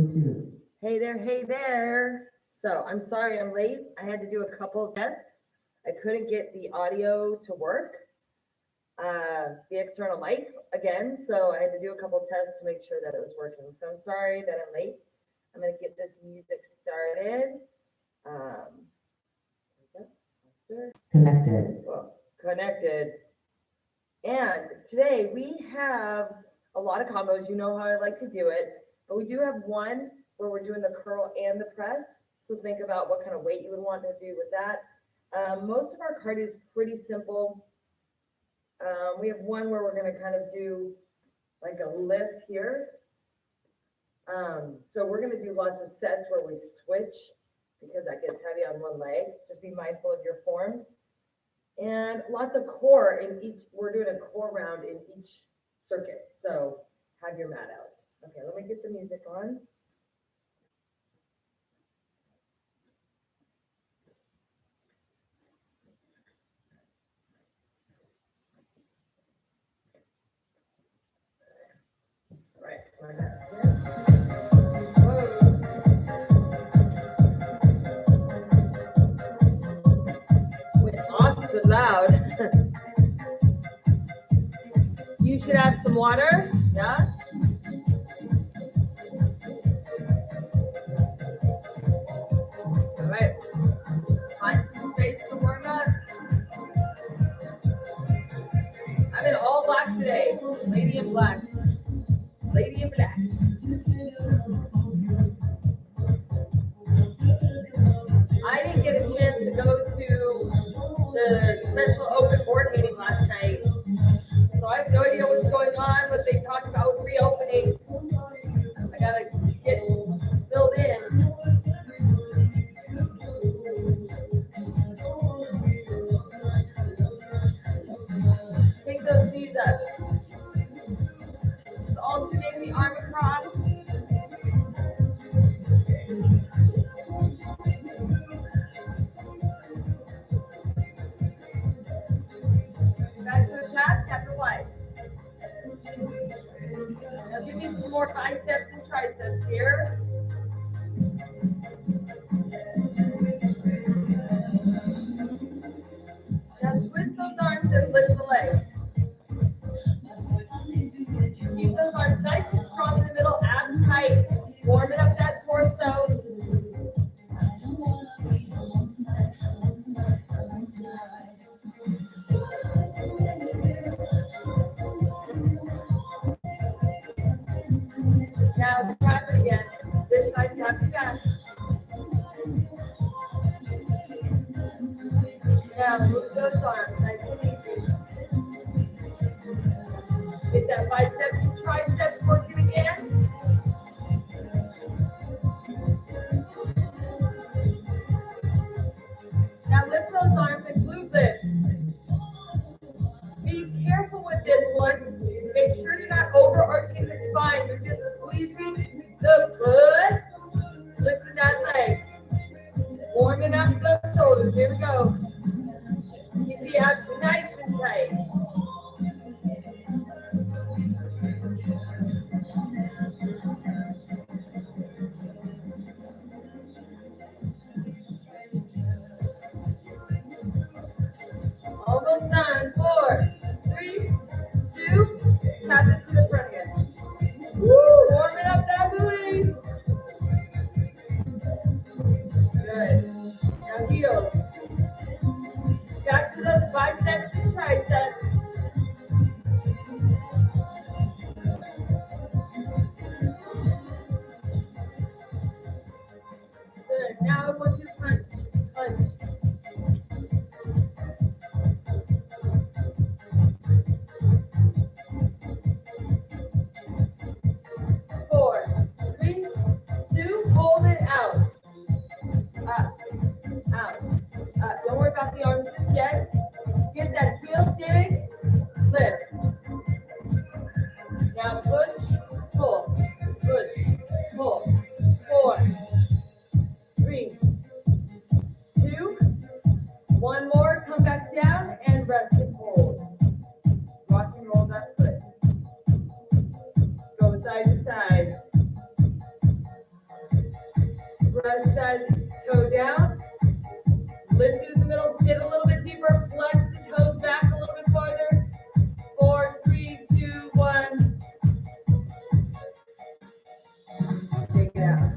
42. Hey there. So I'm sorry I'm late. I had to do a couple of tests. I couldn't get the audio to work, the external mic again. So I had to do a couple of tests to make sure that it was working. So I'm sorry that I'm late. I'm going to get this music started. Connected. Well, connected. And today we have a lot of combos. You know how I like to do it. But we do have one where we're doing the curl and the press. So think about what kind of weight you would want to do with that. Most of our cardio is pretty simple. We have one where we're going to kind of do like a lift here. So we're going to do lots of sets where we switch because that gets heavy on one leg. Just be mindful of your form. And lots of core in each. We're doing a core round in each circuit. So have your mat out. Okay, let me get the music on. All right, went off too loud. You should have some water, yeah? All right, find some space to warm up. I'm in all black today, lady in black. Lady in black. I didn't get a chance to go to the special open board meeting last night, so I have no idea what's going on, what they talked about with reopening. I gotta get filled in. Take those knees up. Just alternate the arm across. Back to the tap your wide. Now give me some more biceps and triceps here. Now twist those arms and lift the leg. Keep those arms nice and strong in the middle, abs tight. Warming up that torso. Now tap it again. This side, tap it back. Now move those arms, nice and easy. Get that biceps and triceps working again. Now lift those arms and glute lift. Be careful with this one. Make sure you're not overarching the spine. You're just squeezing the foot, lifting that leg. Warming up those shoulders. Here we go. Keep the abs nice and tight. Almost done. 4, 3, 2. Tap it to the front again. Woo! Warming up that booty. Good. Now heels. Back to those biceps and triceps. Good. Now I want you to punch. Punch. Four, 3, 2, hold it out. Up, out, up. Don't worry about the arms just yet. Get that heel dig, lift. Now push, pull, push, pull. 4, 3, Press that toe down. Lift it in the middle. Sit a little bit deeper. Flex the toes back a little bit farther. 4, 3, 2, 1. Take it out.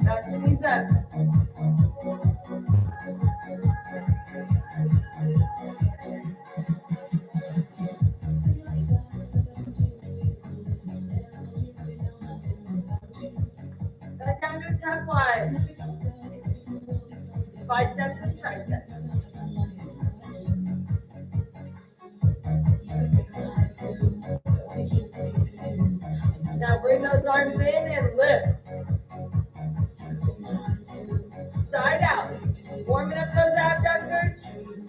Back to knees up. Back down to a tap line. Biceps and triceps. Now bring those arms in and lift. Side out. Warming up those abductors.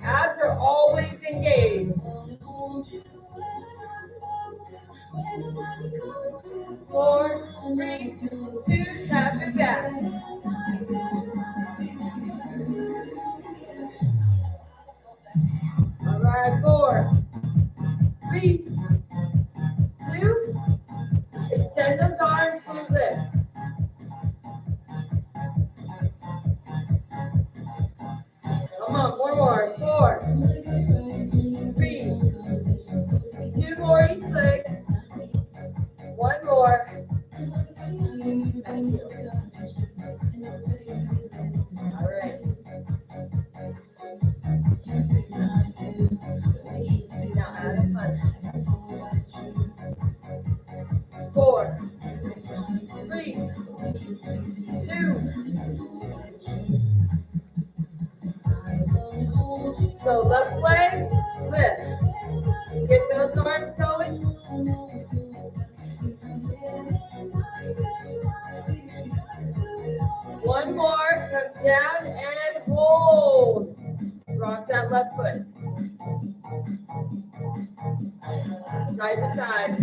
Abs are always engaged. 4, 3, 2, tap it back. All right, 4, 3, 2. Extend those arms, full lift. Come on, one more. 4, 3, 2 more each leg. One more. All right. Now add a punch. 4, 3, 2. So left leg, lift. Get those arms going. One more, come down and hold. Rock that left foot. Side to side.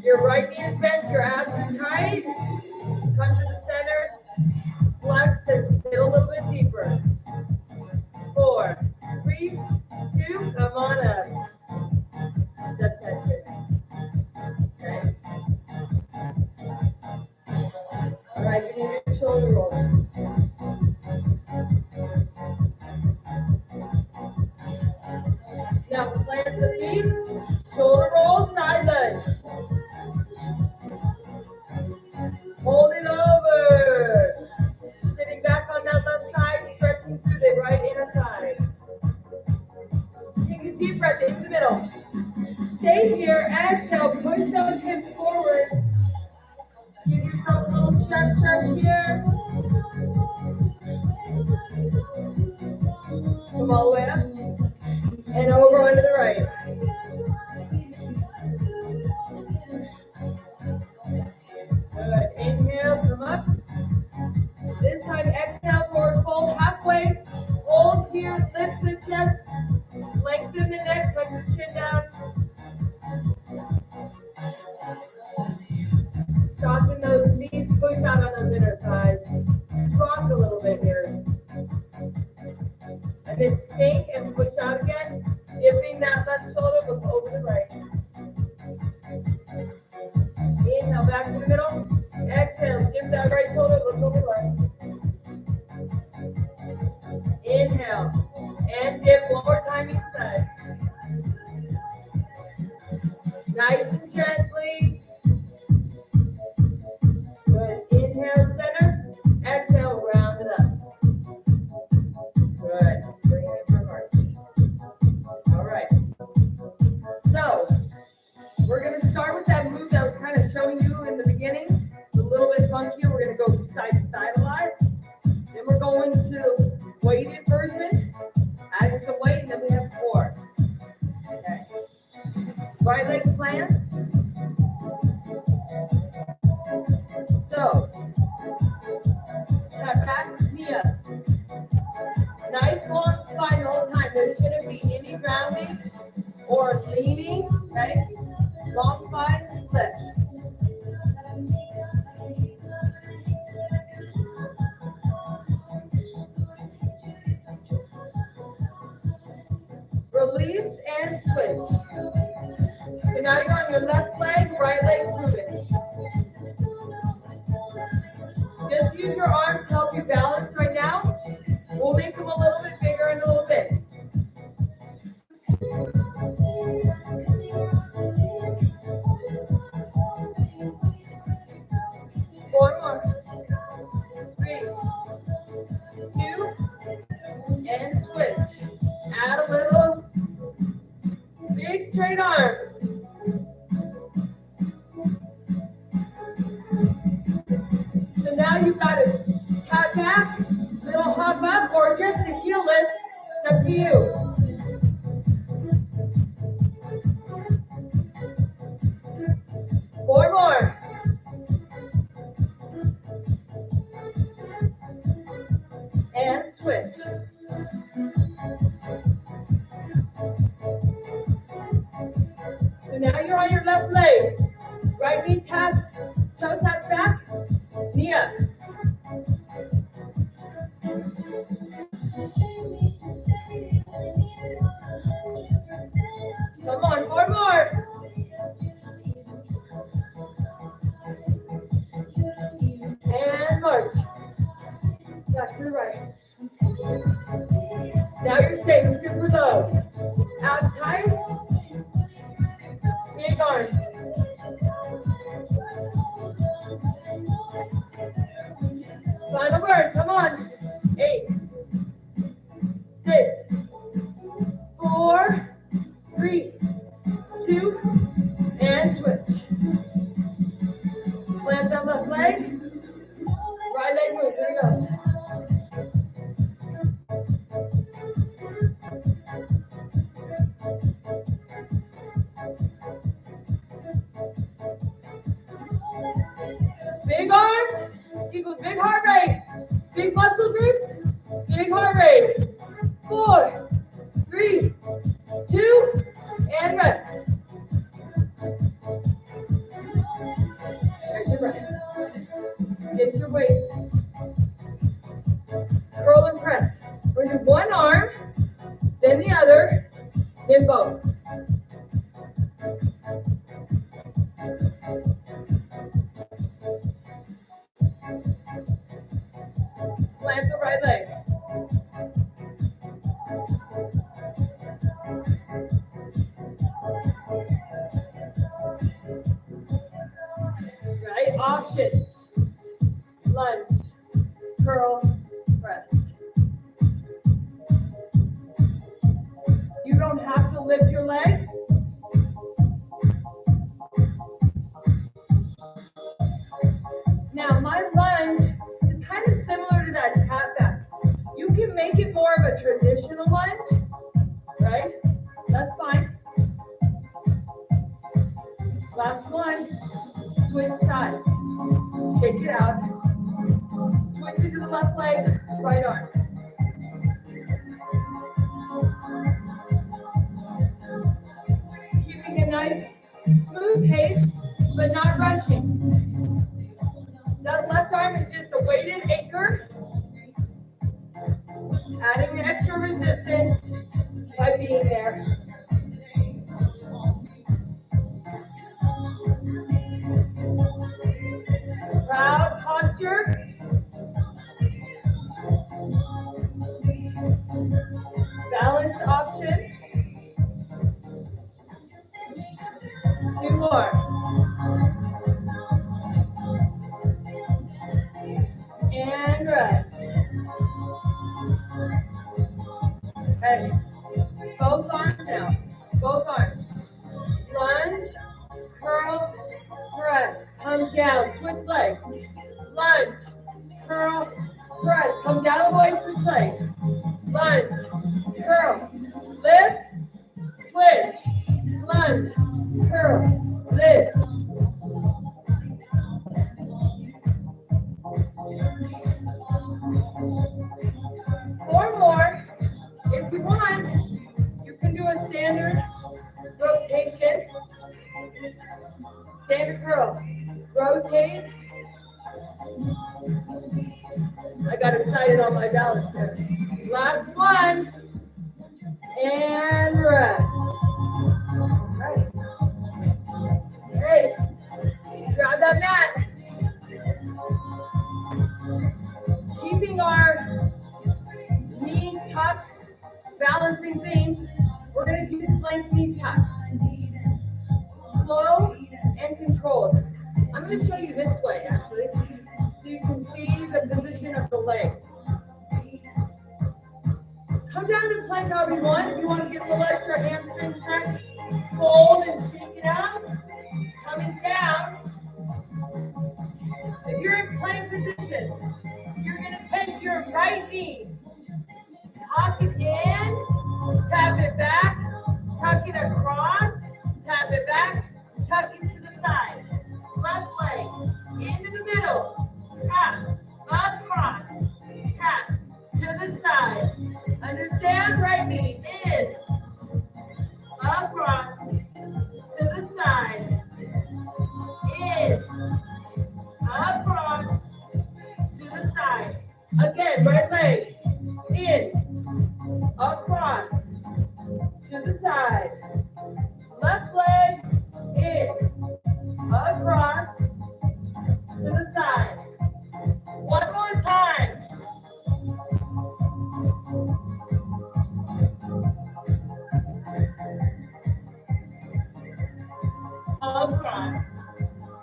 Your right knee is bent, your abs are tight. Come to the center, flex and sit a little bit deeper. 4, 3, 2, come on up. Step tension. Nice. All right, you need your shoulder roll. Now plant the feet, shoulder roll, side lunge. Hold it over. Sitting back on that left side, stretching through the right inner thigh. Take a deep breath into the middle. Stay here, exhale, push those hips forward. Give yourself a little chest stretch here. Come all the way up. And over onto the right. Good. Inhale, come up. This time, exhale, forward fold halfway. Hold here, lift the chest. Lengthen the neck, tuck the chin down. Soften those knees, push out on those inner thighs. Just rock a little bit here. And then sink and push out again. Dipping that left shoulder, look over the right. Inhale, back to the middle. Exhale, dip that right shoulder, look over the right. Inhale, and dip one more time each side. Nice and gently. Good. Inhale, center. Exhale, round it up. Good. Bring it for heart. All right. So, we're going to start with that move that was kind of showing you in the beginning. It's a little bit funkier. We're going to go side to side a lot. Then we're going to weighted version. Adding some weight, and then we have 4. Okay. Right leg plants. So, tap back, knee up. Nice long spine the whole time. There shouldn't be any rounding or leaning, okay? Long spine, lift. Release and switch. So now you're on your left leg, right leg's moving. Just use your arms to help you balance right now. We'll make them a little bit bigger in a little bit. Four more. 3, 2, and switch. Add a little big straight arms. So now you've got to tap back, little hop up, or just a heel lift. It's up to you. Four more. And switch. So now you're on your left leg. Right knee taps, toe taps back, knee up. Come on, four more. And march. Back to the right. Now you're staying super low. Abs tight. Big arms. Final word, come on. 8, 6, 4, 3, 2, and switch. Plant that left leg. Right leg moves, here we go. Big arms equals big heart rate. Big muscle groups, big heart rate. 4, 3, 2, and rest. There's your breath. Get your weights. Curl and press. We're going to do one arm, then the other, then both. Plant the right leg. Right, options. Lunge, curl, press. You don't have to lift your leg. Now, my lunge is kind of similar to that tap back. You can make it more of a traditional lunge, right? That's fine. Last one, switch sides. Shake it out. Switch it to the left leg, right arm. Keeping a nice, smooth pace, but not rushing. That left arm is just a weighted anchor, adding the extra resistance by being there. Proud posture. Balance option. 2 more. And rest. Okay. Both arms now. Both arms. Lunge, curl, press. Come down. Switch legs. Lunge, curl, press. Come down all the way. Switch legs. Lunge, curl, lift, switch. Lunge, curl, lift. Four more. If you want, you can do a standard rotation. Standard curl. Rotate. I got excited on my balance there. Last one. And rest. All right. plank knee tucks. Slow and controlled. I'm going to show you this way actually, so you can see the position of the legs. Come down and plank however you want. If you want to get a little extra hamstring stretch, fold and shake it out. Coming down. If you're in plank position, you're going to take your right knee, tuck it in, tap it back, tuck it across, tap it back, tuck it to the side. Left leg into the middle, tap, across, tap to the side. Understand? Right knee in, across, to the side, in, across, to the side. Again, right leg in, across, to the side. Left leg in, across, to the side. One more time. Across,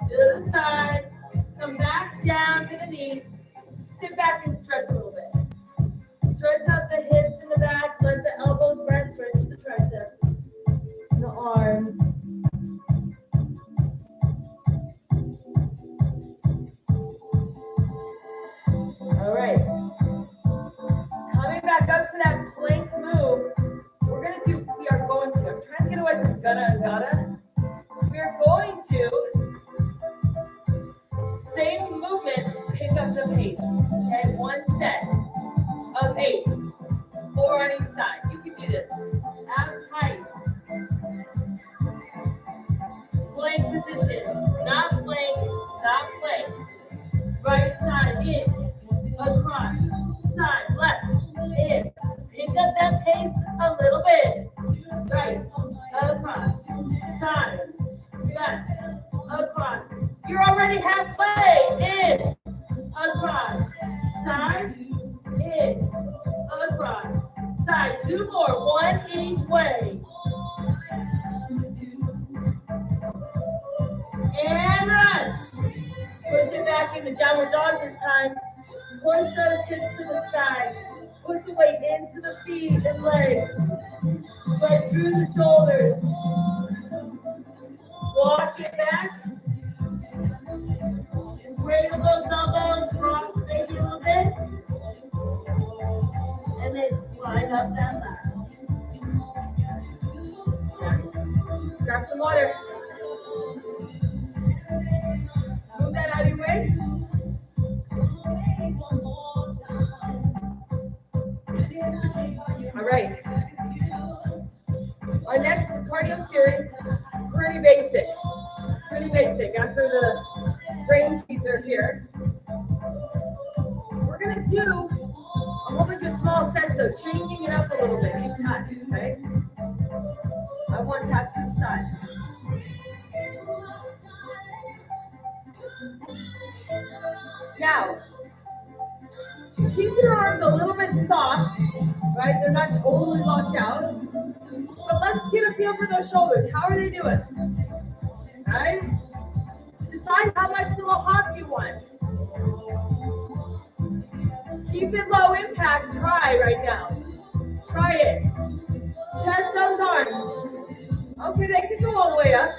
to the side. Come back down to the knees. Sit back and stretch a little bit. Stretch out the hips in the back. Let the elbows rest. Stretch the triceps and the arms. All right. Coming back up to that plank move. We are going to, I'm trying to get away from gonna and gotta. We are going to, same movement, pick up the pace. Okay, one set of 8. 4 on each side. You can do this. Abs tight. Plank position. Not plank, not plank. Right side in. Across. Side. Left. In. Pick up that pace a little bit. Right. Across. Side. Left. Across. You're already halfway. In. Across. Side. In. Across. Side. 2 more. 1 each way. And rest. Push it back into downward dog this time. Push those hips to the side. Put the weight into the feet and legs. Stretch through the shoulders. Walk it back. Wiggle those elbows. Rock maybe a little bit. And then climb up that ladder. Nice. Grab some water. Move that out of your way. All right. Our next cardio series, pretty basic. Pretty basic after the brain teaser here. We're going to do a whole bunch of small sets though, changing it up a little bit each time, okay? I want taps to the side. Now, keep your arms a little bit soft, right? They're not totally locked out. But let's get a feel for those shoulders. How are they doing? Right? Decide how much little hop you want. Keep it low impact. Try right now. Try it. Chest those arms. Okay, they can go all the way up.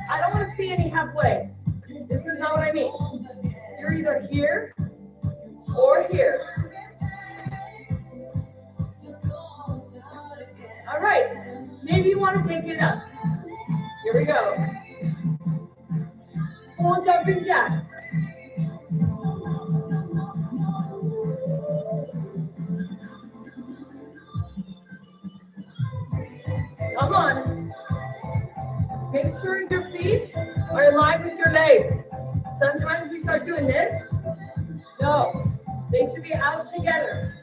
I don't want to see any halfway. This is not what I mean. You're either here or here. All right. Maybe you want to take it up. Here we go. Full jumping jacks. Come on. Make sure your feet are in line with your legs. Sometimes we start doing this. No, they should be out together.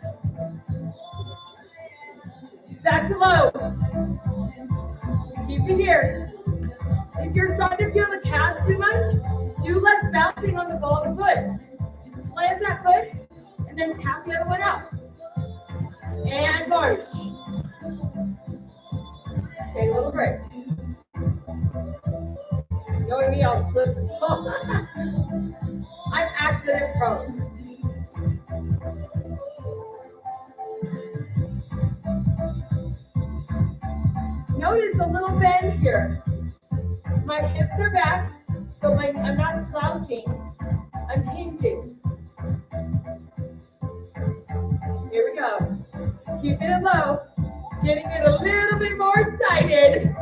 Back to low. Keep it here. If you're starting to feel the calves too much, do less bouncing on the ball of the foot. Plant that foot and then tap the other one out. And march. Take a little break. Knowing me, I'll slip and fall. I'm accident prone. Notice a little bend here. My hips are back, so I'm not slouching. I'm hinging. Here we go. Keeping it low. Getting it a little bit more excited.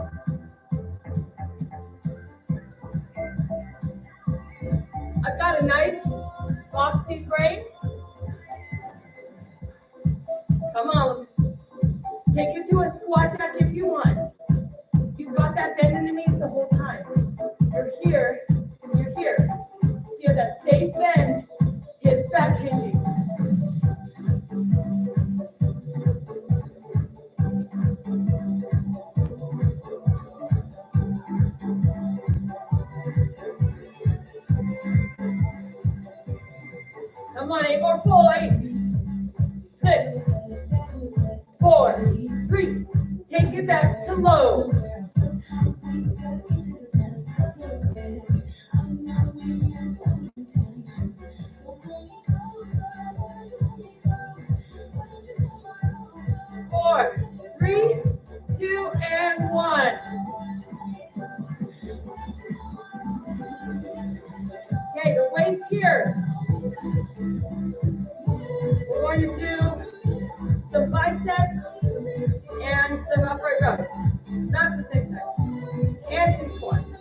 I've got a nice boxy frame. Come on. Take it to a squat jack if you want. You've got that bend in the knees the whole time. You're here, and you're here. So you have that safe bend, hips back hinging. Come on, 8 more full, 8, 6, 4, 3. Take it back to low. 4, 3, 2, and 1. Okay, the weight's here. We're going to do some biceps and some upright rows. Not at the same time. And some squats.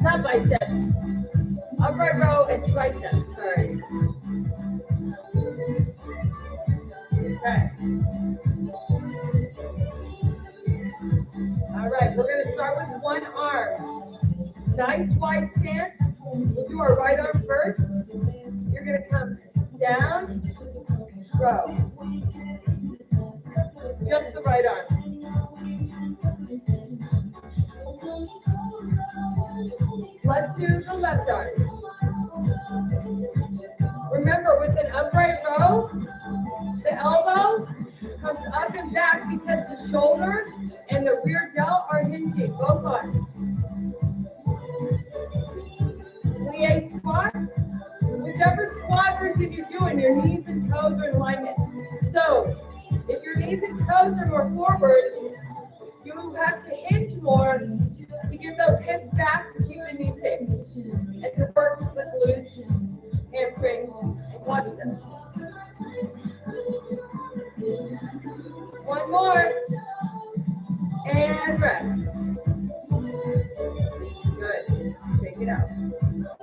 Not biceps. Upright row and triceps. Sorry. Okay. All right, we're going to start with one arm. Nice wide stance. We'll do our right arm first. You're going to come down, row. Just the right arm. Let's do the left arm. Remember, with an upright row, the elbow comes up and back because the shoulder and the rear delt are hinging, both arms. Plie squat, whichever squat version you're doing, your knees and toes are in alignment. So, if your knees and toes are more forward, you have to hinge more to get those hips back to keep the knees safe and to work with glutes, hamstrings, and quadriceps. One more. And rest. Good. Shake it out.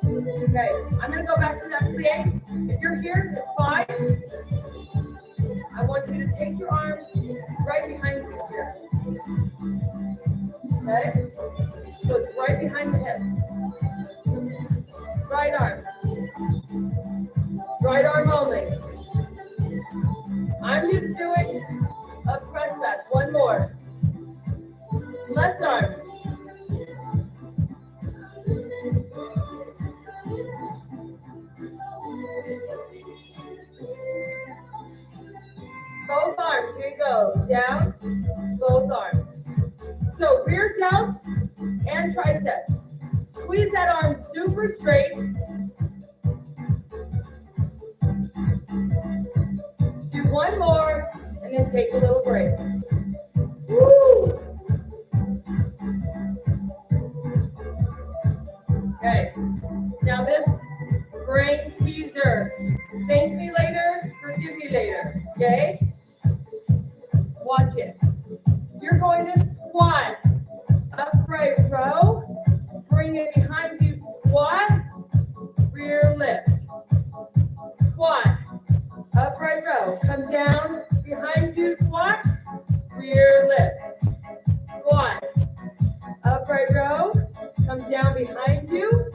Okay, I'm going to go back to that plie. If you're here, it's fine. I want you to take your arms right behind you here. Okay? So it's right behind the hips. Right arm. Right arm only. I'm just doing a press back. One more. Left arm. Both arms. Here you go. Down. Both arms. So rear delts and triceps. Squeeze that arm super straight. Do one more and then take a little break. Woo! Okay. Now this brain teaser. Thank me later, forgive me later. Okay? Watch it. You're going to squat. Upright row. Bring it behind you. Squat. Rear lift. Squat. Upright row. Come down behind you. Squat. Rear lift. Squat. Upright row. Come down behind you.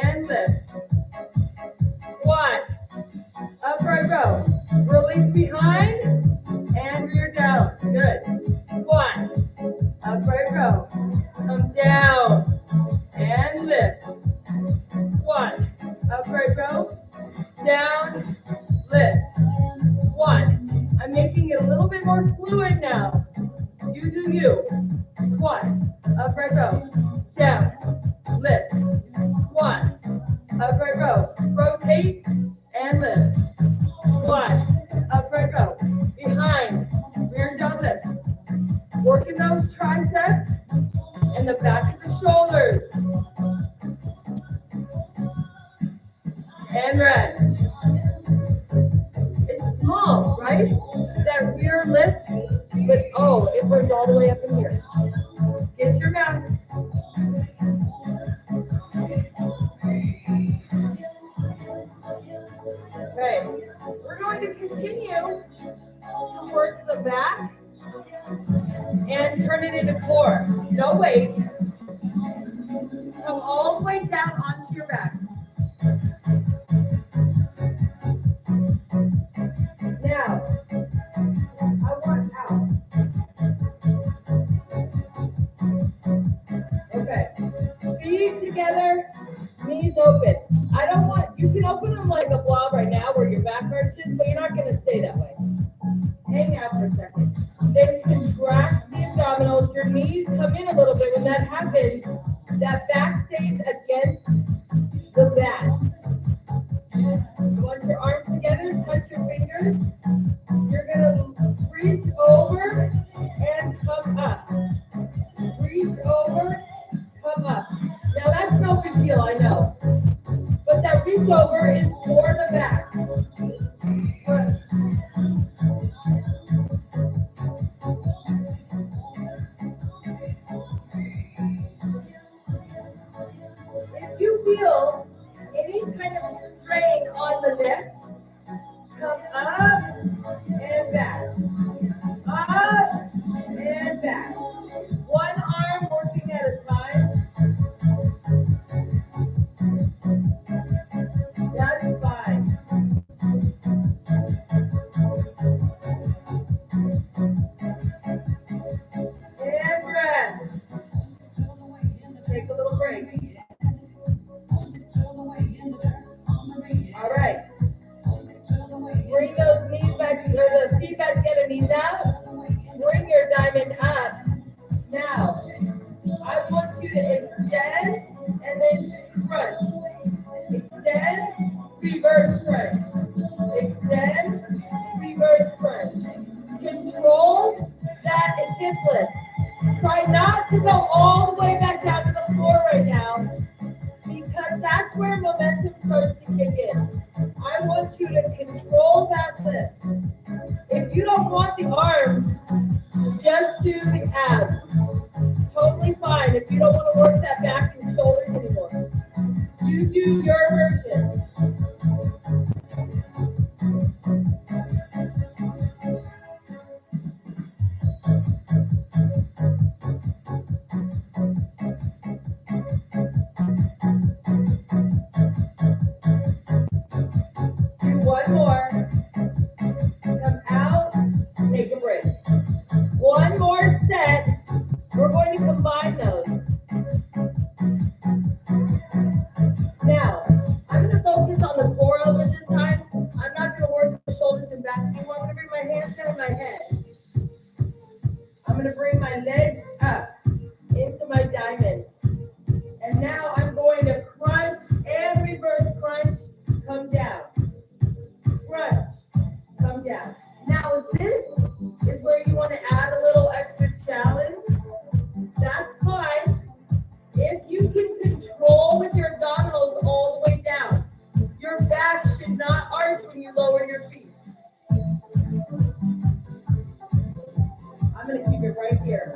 And lift. Squat. Upright row. Release behind. And rear delts. Good. Squat. Upright row. Come down. And lift. Squat. Upright row. Down. Lift. Squat. I'm making it a little bit more more fluid now. You do you. Squat, upright row, down, lift, squat, upright row, rotate and lift, squat, upright row, behind, rear down lift. Working those triceps and the back of the shoulders. And rest. It's small, right? That rear lift, but oh, it burns all the way up in here. Get your mat. Okay, we're going to continue to work the back and turn it into core. No weight. Come all the way down onto your back. Now, I want out. Okay, feet together, knees open. I don't want, you can open them like a blob right now where your back arches, but you're not going to stay that way. Hang out for a second. Then contract the abdominals. Your knees come in a little bit. When that happens, that back stays against the mat. You want your arms together, touch your fingers. You're going to reach over and come up. Reach over, come up. Now that's no big deal, I know. But that reach over is for the back. Good. If you feel any kind of strain on the neck, come up and back. Up and back. One arm working at a time. That's fine. And rest. Take a little break. All right. Bring those knees back, or the feet back together, knees out. Bring your diamond up. Now, I want you to extend and then crunch. Extend, reverse crunch. Extend, reverse crunch. Control that hip lift. Try not to go all the way back down to the floor right now, because that's where momentum starts to kick in. I want you to control that lift. If you don't want the arms, just do the abs. Totally fine if you don't want to work that back and shoulders anymore. You do your version. Do one more. Come out, take a break. One more set. We're going to combine those. Now, I'm going to focus on the core element this time. I'm not going to work the shoulders and back anymore. I'm going to bring my hands down my head. I'm going to bring my legs up into my diamond. And now I'm going to crunch and reverse crunch, come down. Crunch, come down. Now, if this is where you want to add a little extra challenge, that's fine. If you can control with your abdominals all the way down, your back should not arch when you lower your feet. I'm going to keep it right here.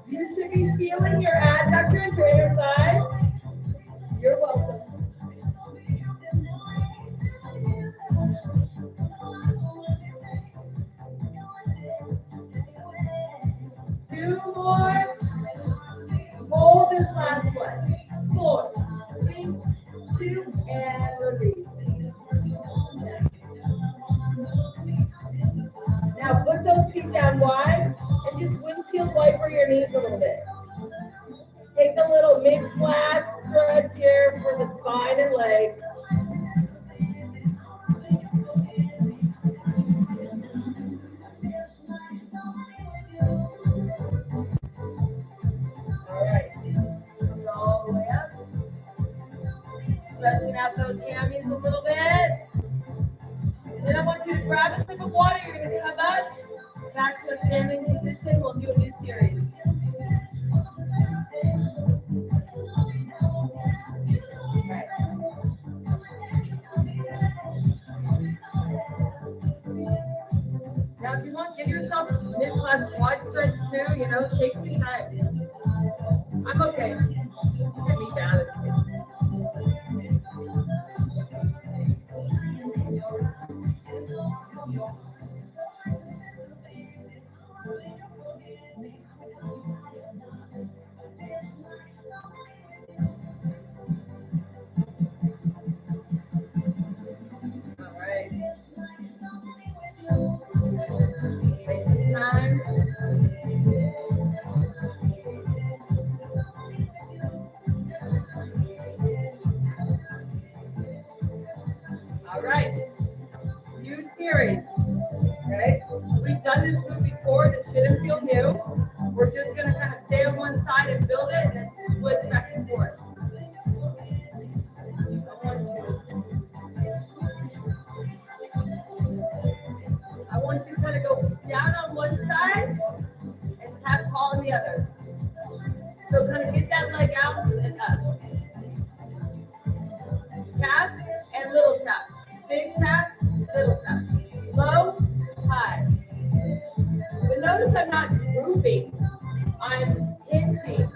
You should be feeling your adductors, your inner thighs. You're welcome. Two more. Hold this last one. 4, 3, 2, and release. Now put those feet down wide and just windshield wiper your knees a little bit. Take a little mid-class stretch legs. All right, coming all the way up. Stretching out those hammies a little bit. Then I want you to grab a sip of water. You're going to come up, back to a standing position. We'll do a new series. Okay. Now, if you want, give yourself mid-class quad stretch too. You know, take some time. I'm okay. Look at me balancing. All right. Take some time. All right. New series. Okay. We've done this move before. This shouldn't feel new. We're just going to kind of stay on one side and build it and then switch back and forth. I want you to kind of go down on one side and tap tall on the other. So kind of get that leg out and up. Tap and little tap. Big tap, little tap. Low, high. But notice I'm not drooping. I'm hinging.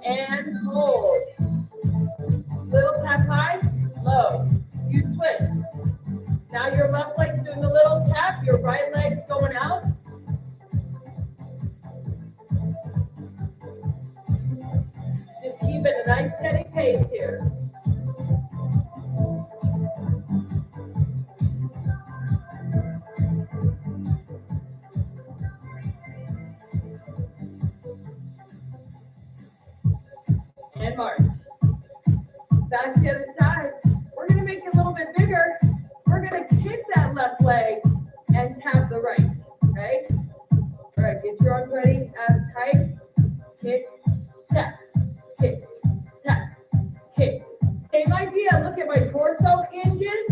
And hold. Little tap high, low. You switch. Now your left leg's doing the little tap, your right leg's going out. Just keep it a nice steady pace here. And march. Back to the other side. We're going to make it a little bit bigger. We're going to kick that left leg and tap the right. Okay? All right, get your arms ready. Abs tight. Kick, tap, kick, tap, kick. Same idea. Look at my torso hinges.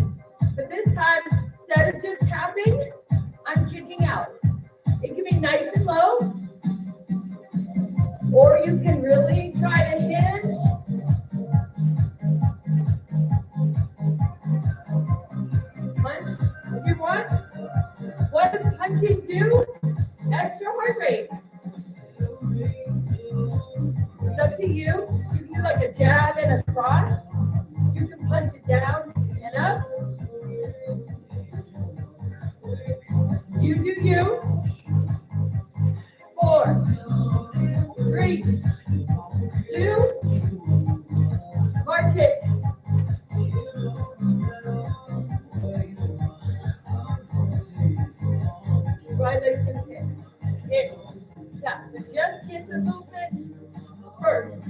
But this time, instead of just tapping, I'm kicking out. It can be nice and low. Or you can really try to hinge. Punch if you want. What does punching do? Extra heart rate. It's up to you. You can do like a jab and a cross. You can punch it down and up. You do you. 4, 3, 2, march it. Right leg's gonna hit, tap. So just get the movement first.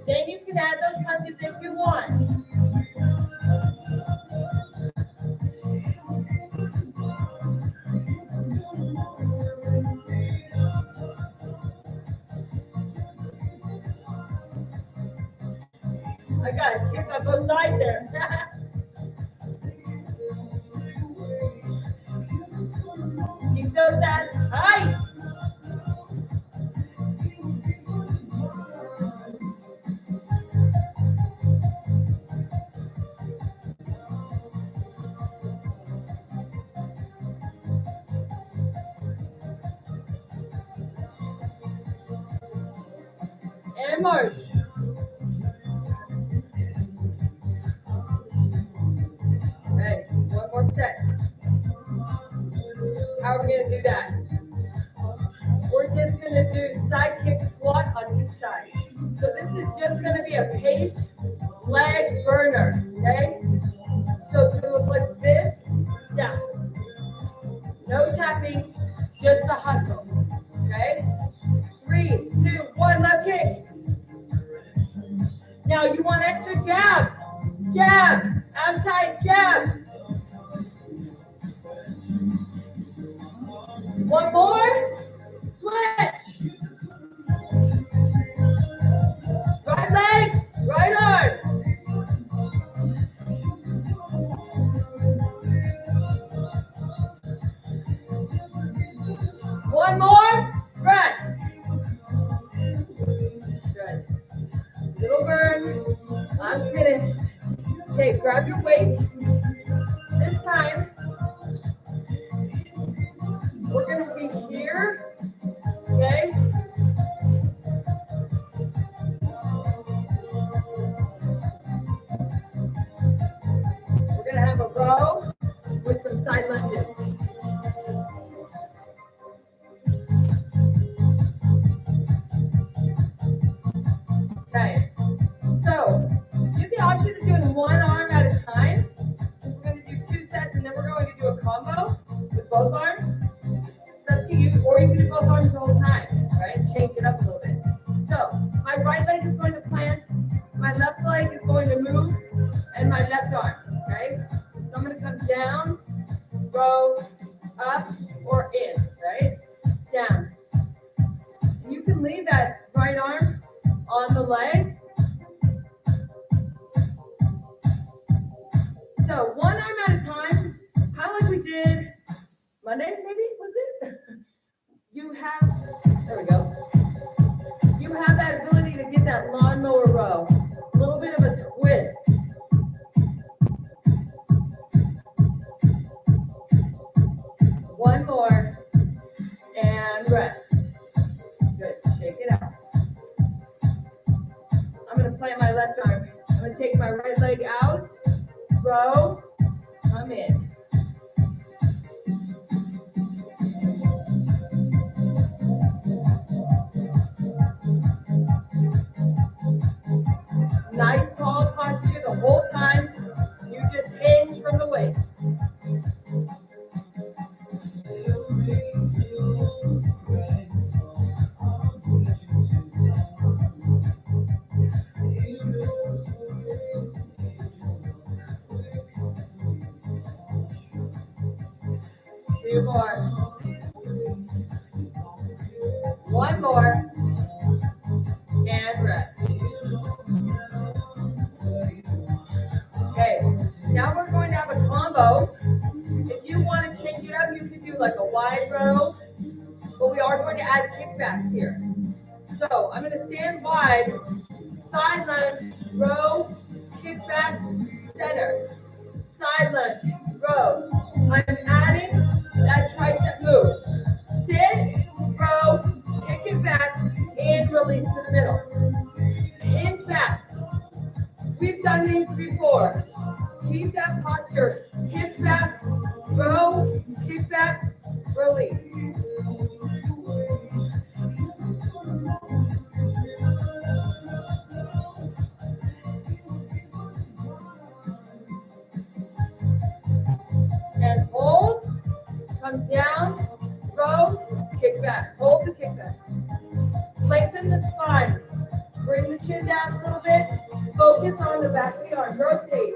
Then you can add those punches if you want. I got it kicked on both sides there. Keep those abs tight. And march. Okay, one more set. How are we going to do that? We're just going to do side kick squat on each side. So this is just going to be a pace leg burner, okay? So it's going to look like this, down. prepping, just a hustle. Okay? 3, 2, 1, left kick. Now you want extra jab. Jab, outside jab. One more, switch. Right leg, right arm. One more, rest. Good. Little burn, last minute. Okay, grab your weights. This time, we're gonna be here, okay? We're gonna have a row with some side lunges. Okay, so you have the option of doing one arm at a time. We're gonna do 2 sets and then we're going to do a combo with both arms. It's up to you, or you can do both arms the whole time, right? Change it up a little bit. So my right leg is going to plant, my left leg is going to move, and my left arm, okay? So I'm gonna come down, row, up, or in, right? Down. You can leave that right arm on the leg. So one arm at a time, kind of like we did Monday, maybe, was it? You have, there we go. You have that ability to get that lawnmower row. A little bit of a twist. One more, and rest. Good, shake it out. I'm gonna plant my left arm. I'm gonna take my right leg out, row, come in. Nice tall posture the whole time. You just hinge from the waist. Two more. One more. And rest. Okay, now we're going to have a combo. If you want to change it up, you could do like a wide row, but we are going to add kickbacks here. So I'm going to stand wide, side lunge, row, kickback, center, side lunge, row. I'm adding that tricep move. Sit, row, kick it back, and release to the middle. Hinge back. We've done these before. Keep that posture. Hips back, row, kick back, release. And hold, come down, row, kickbacks. Hold the kickbacks. Lengthen the spine. Bring the chin down a little bit. Focus on the back of the arm. Rotate.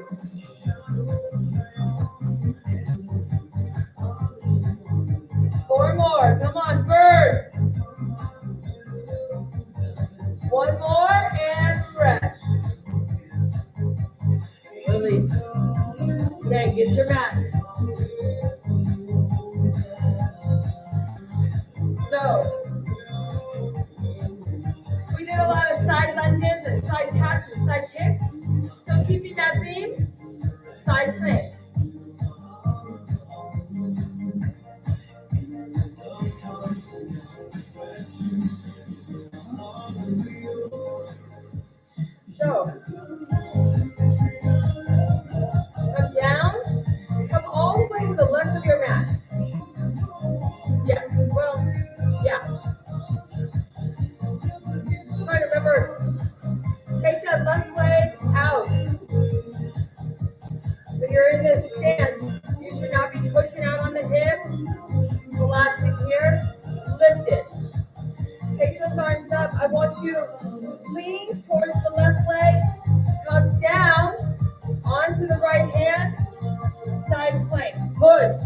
push.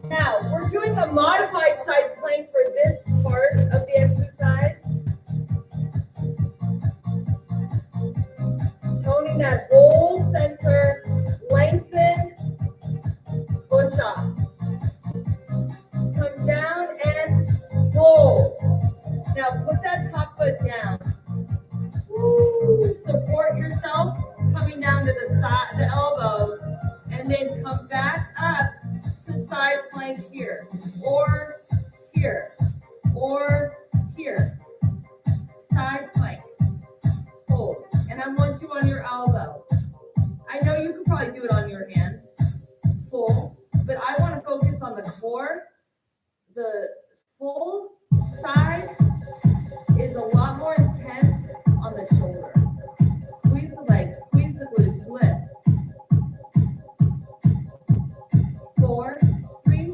Now, we're doing a modified side plank for this part of the exercise. Toning that whole center, lengthen, push off. Come down and hold. Now put that top foot down. Woo. Support yourself, coming down to the side, the elbow, and then come back up to side plank here, or here, or here. Side plank. Hold. And I want you on your elbow. I know you could probably do it on your hand, full, but I want to focus on the core. The full side is a lot more intense on the shoulder. Squeeze the legs, squeeze the glutes, lift. 4, 3,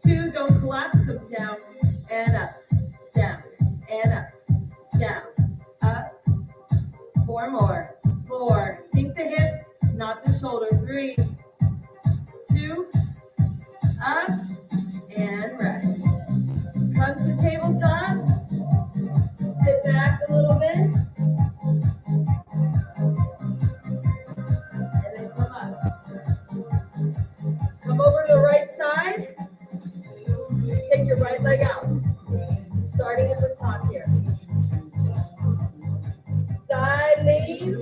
2, don't collapse, come down and up, down, and up, down, up. 4 more. 4, sink the hips, not the shoulder. 3, 2, up, and rest. Come to tabletop. Sit back a little bit. And then come up. Come over to the right side. Take your right leg out. Starting at the top here. Side lean.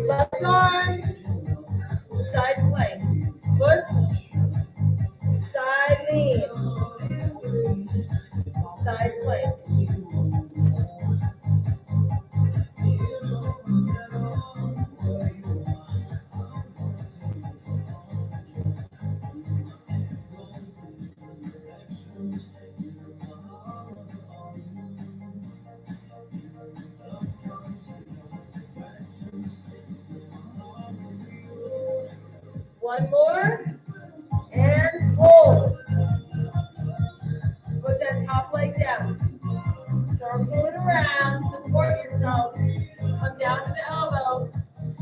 Left arm. Side plank. Push. Side lean. Side plank. One more, and hold. Put that top leg down. Circle it around, support yourself. Come down to the elbow,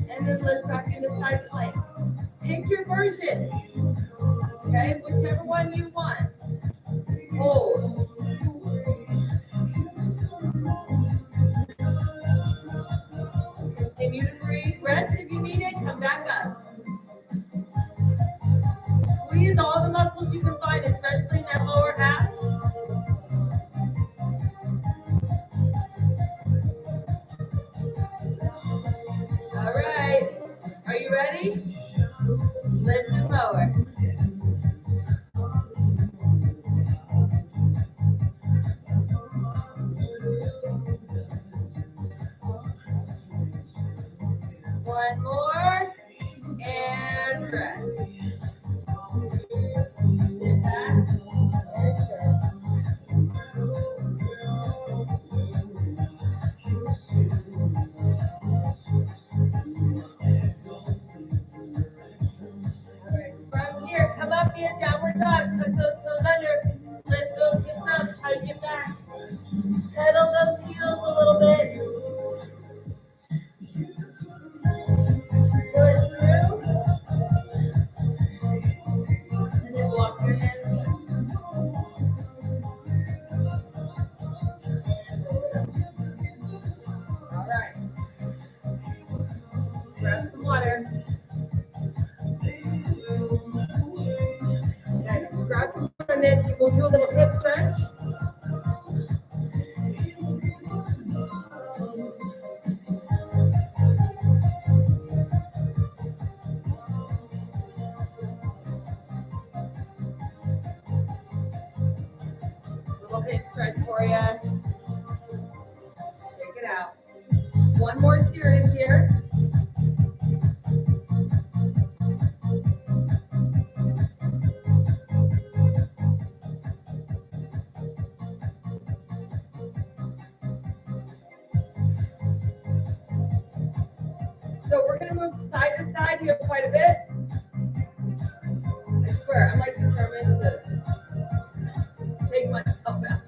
and then lift back into side plank. Pick your version, okay? Whichever one you want. Hold. Continue to breathe. Rest if you need it. Come back up. Squeeze all the muscles you can find, especially in that lower half. All right. Are you ready? Lift and lower. One more. And rest. Sit back. And stretch. All right. From here, come up in downward dog. Tuck those toes under. Lift those hips up. Tighten it back. Pedal those heels a little bit. Push through. And then walk your hands up. And roll it up. All right. Grab some water. Okay, grab some water and then we'll do a little hip stretch. Little hip stretch for you. Shake it out. One more series here. So we're going to move side to side here quite a bit. I swear, I'm like determined to take myself out.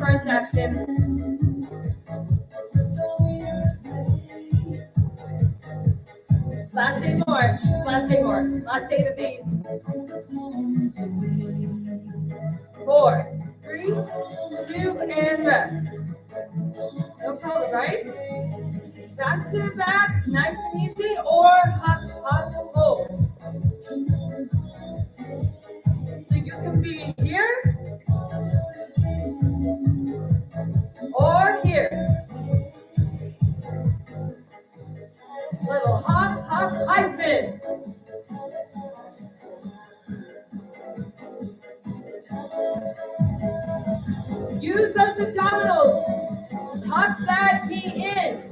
crunch action. Last eight more. Last eight more. Last eight of these. 4, 3, 2, and rest. No problem, right? Back to back, nice and easy, or hop, hop, hold. So you can be here or here. Little hop, hop, high spin. Use those abdominals. Tuck that knee in.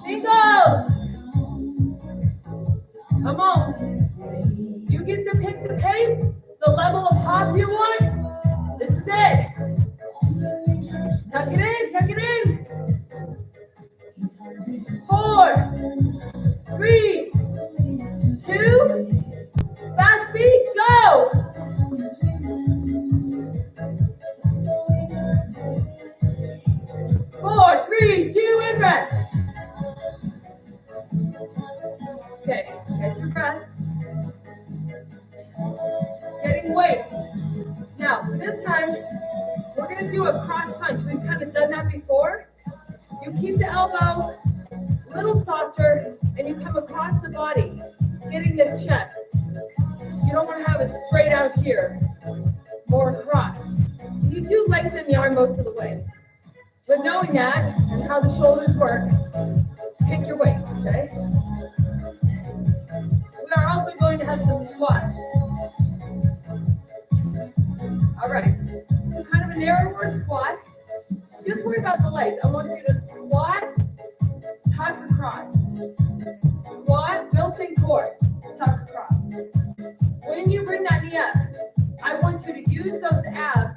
Singles. Come on. You get to pick the pace, the level of hop you want. This is it. Tuck it in, tuck it in. 4, 3, 2, fast speed, go. 4, 3, 2, and rest. Okay, catch your breath. Getting weights. Now, for this time, we're going to do a cross punch. We've kind of done that before. You keep the elbow a little softer, and you come across the body, getting the chest. You don't want to have it straight out here or across. You do lengthen the arm most of the way. But knowing that and how the shoulders work, pick your weight, okay? We are also going to have some squats. All right, so kind of a narrower squat. Just worry about the legs. I want you to squat, tuck across. Squat, built-in core, tuck across. When you bring that knee up, I want you to use those abs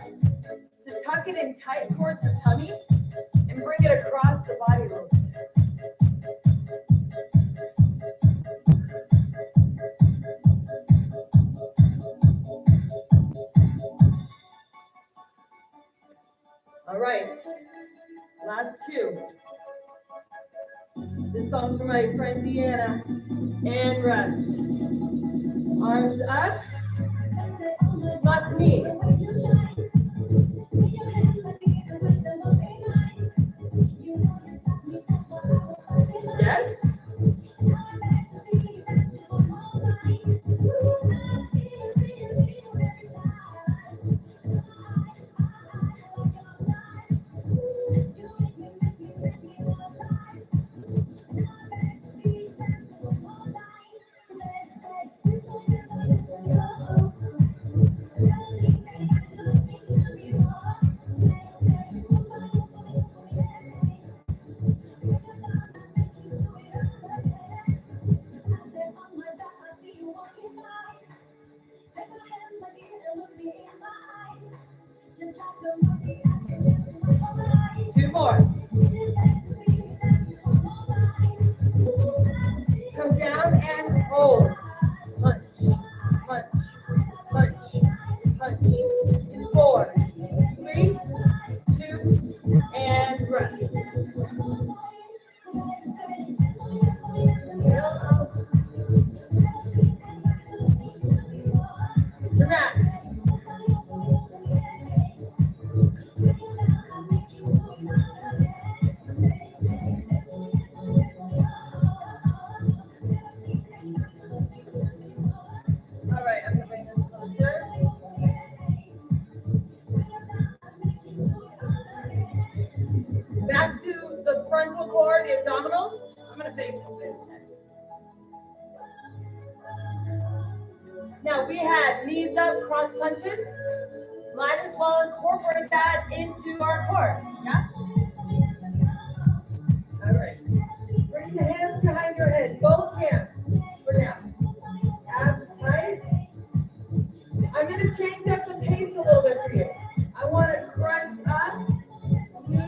to tuck it in tight towards the tummy and bring it across the body a little bit. All right, last two. This song's for my friend Deanna. And rest. Arms up. Left knee. Yes. Two more. Come down and hold. Punch, punch, punch, punch. In 4, 3, 2, and rest. Dramatic. Back to the frontal core, the abdominals. I'm going to face this way instead. Now we had knees up, cross punches. Might as well incorporate that into our core. Yeah? All right. Bring the hands behind your head. Both hands for now. Abs tight. I'm going to change up the pace a little bit for you. I want to crunch up. Knee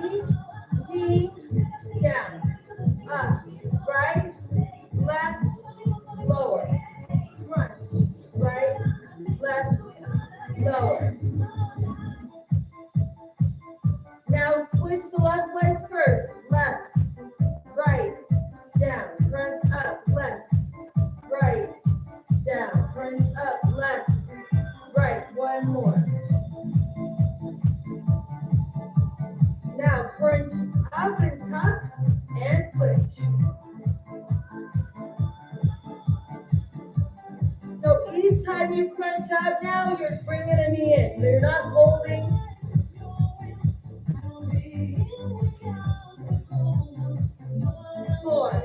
Now switch the left leg first. Left, right, down, crunch up, left, right, down, crunch up, left, right. One more. Now crunch up and tuck and switch. So each time you crunch up now, you're bringing a knee in. You're not holding. 4,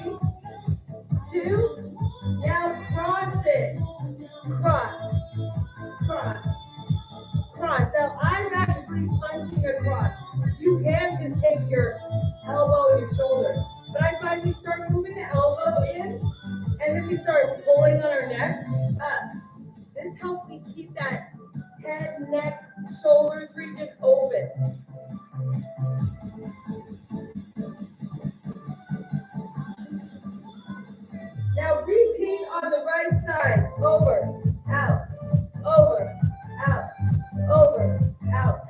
3, 2. Now cross it. Cross, cross, cross. Now I'm actually punching across. You can just take your elbow and your shoulder. But I find we start moving the elbow in, and then we start pulling on our neck up. This helps me keep that head, neck, shoulders region open. Now repeat on the right side. Over, out, over, out, over, out.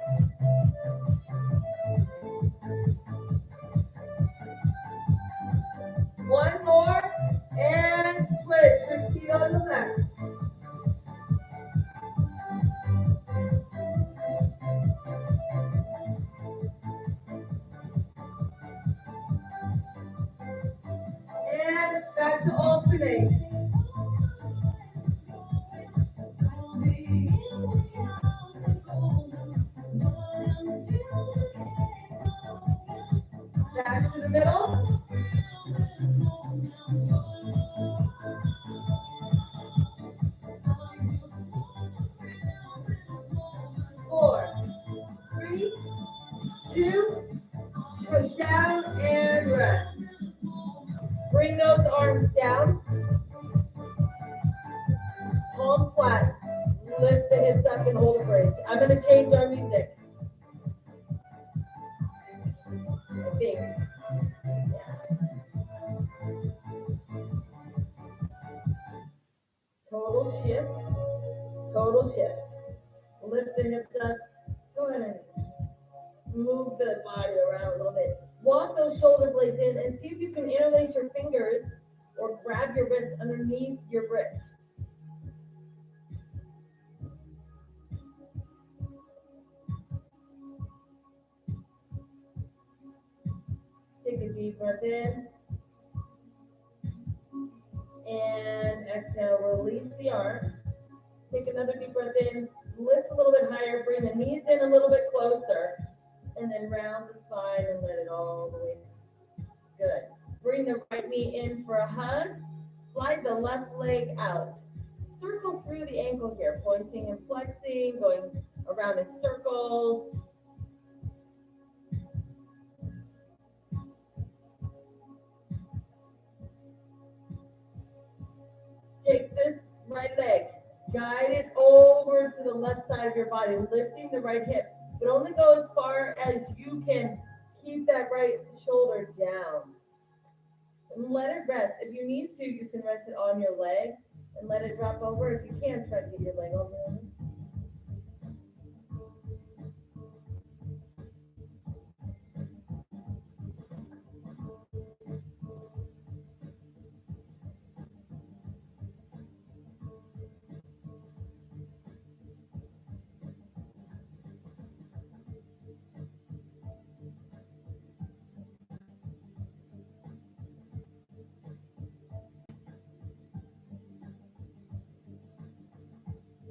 One more and switch. Repeat on the left. And back to alternate. Back to the middle. 4, 3, 2, put down and rest. Bring those arms down. Palms flat. Lift the hips up and hold a bridge. I'm going to change our music. I think. Total shift. Total shift. Lift the hips up. Go ahead and move the body around a little bit. Walk those shoulder blades in and see if you can interlace your fingers or grab your wrist underneath your bridge. Take a deep breath in. And exhale, release the arms. Take another deep breath in. Lift a little bit higher. Bring the knees in a little bit closer. And then round the spine and let it all the way down. Good. Bring the right knee in for a hug. Slide the left leg out. Circle through the ankle here, pointing and flexing, going around in circles. Take this right leg, guide it over to the left side of your body, lifting the right hip, but only go as far as you can keep that right shoulder down. And let it rest. If you need to, you can rest it on your leg and let it drop over. If you can, try to get your leg over.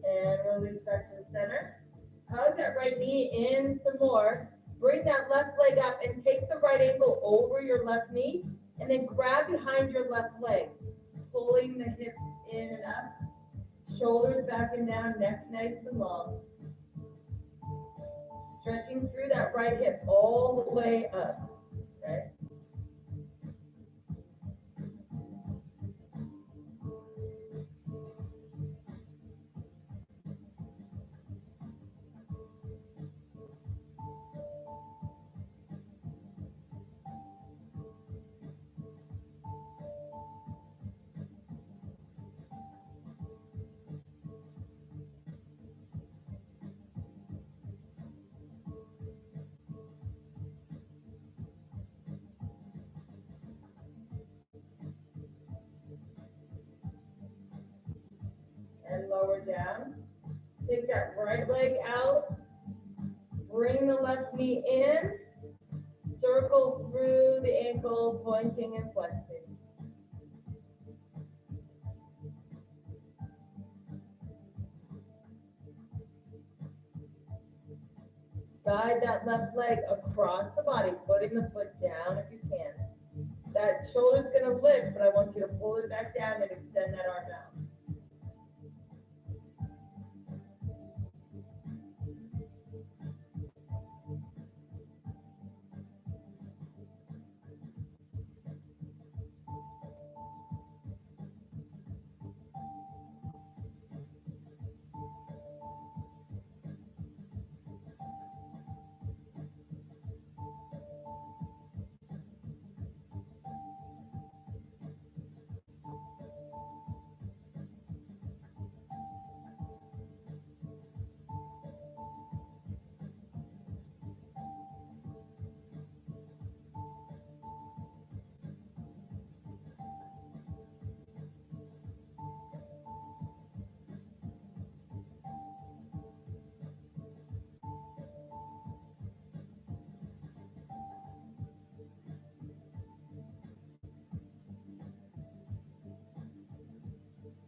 And release back to the center. Hug that right knee in some more. Bring that left leg up and take the right ankle over your left knee. And then grab behind your left leg, pulling the hips in and up. Shoulders back and down, neck nice and long. Stretching through that right hip all the way up. Okay. and lower down. Take that right leg out. Bring the left knee in. Circle through the ankle, pointing and flexing. Guide that left leg across the body, putting the foot down if you can. That shoulder's going to lift, but I want you to pull it back down and extend that arm out.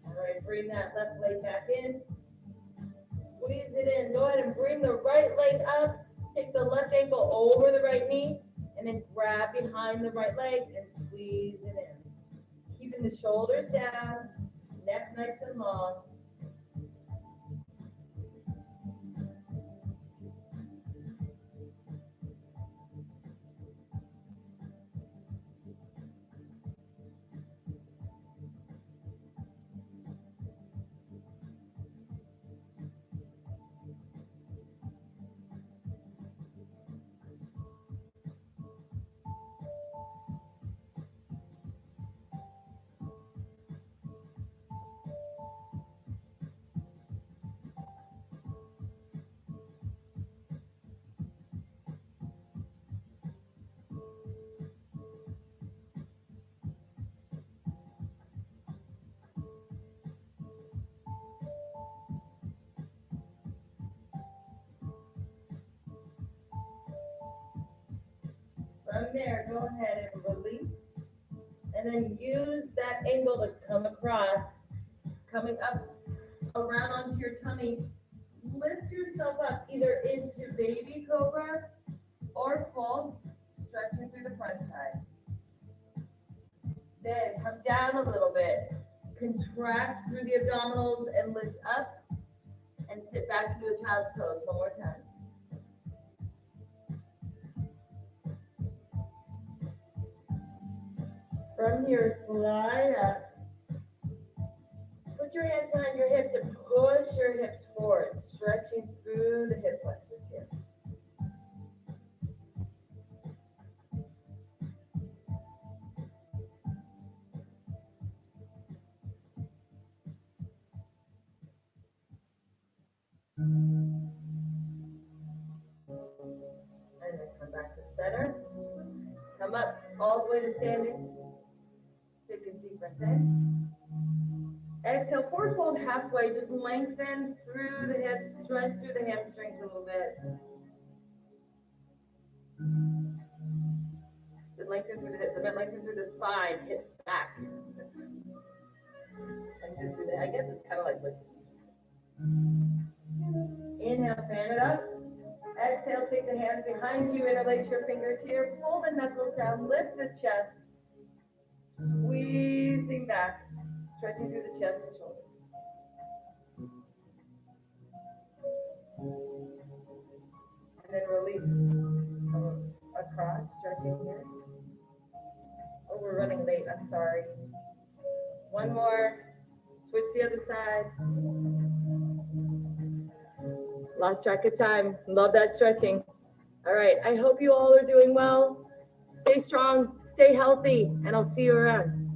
All right, bring that left leg back in. Squeeze it in. Go ahead and bring the right leg up. Take the left ankle over the right knee, and then grab behind the right leg and squeeze it in. Keeping the shoulders down, neck nice and long. From there, go ahead and release. And then use that angle to come across, coming up around onto your tummy. Lift yourself up either into baby cobra or full, stretching through the front side. Then come down a little bit. Contract through the abdominals and lift up and sit back into a child's pose one more time. From here, slide up. Put your hands behind your hips and push your hips forward, stretching through the hip flexors here. And then come back to center. Come up all the way to standing. Take a deep breath in. Exhale, forward fold halfway. Just lengthen through the hips, stretch through the hamstrings a little bit. So lengthen through the hips. I meant lengthen through the spine, hips back. Lengthen through the, I guess it's kind of like lifting. Inhale, fan it up. Exhale, take the hands behind you, interlace your fingers here, pull the knuckles down, lift the chest, squeezing back, stretching through the chest and shoulders. And then release, come across, stretching here. Oh, we're running late, I'm sorry. One more, switch the other side. Lost track of time. Love that stretching. All right. I hope you all are doing well. Stay strong, stay healthy, and I'll see you around.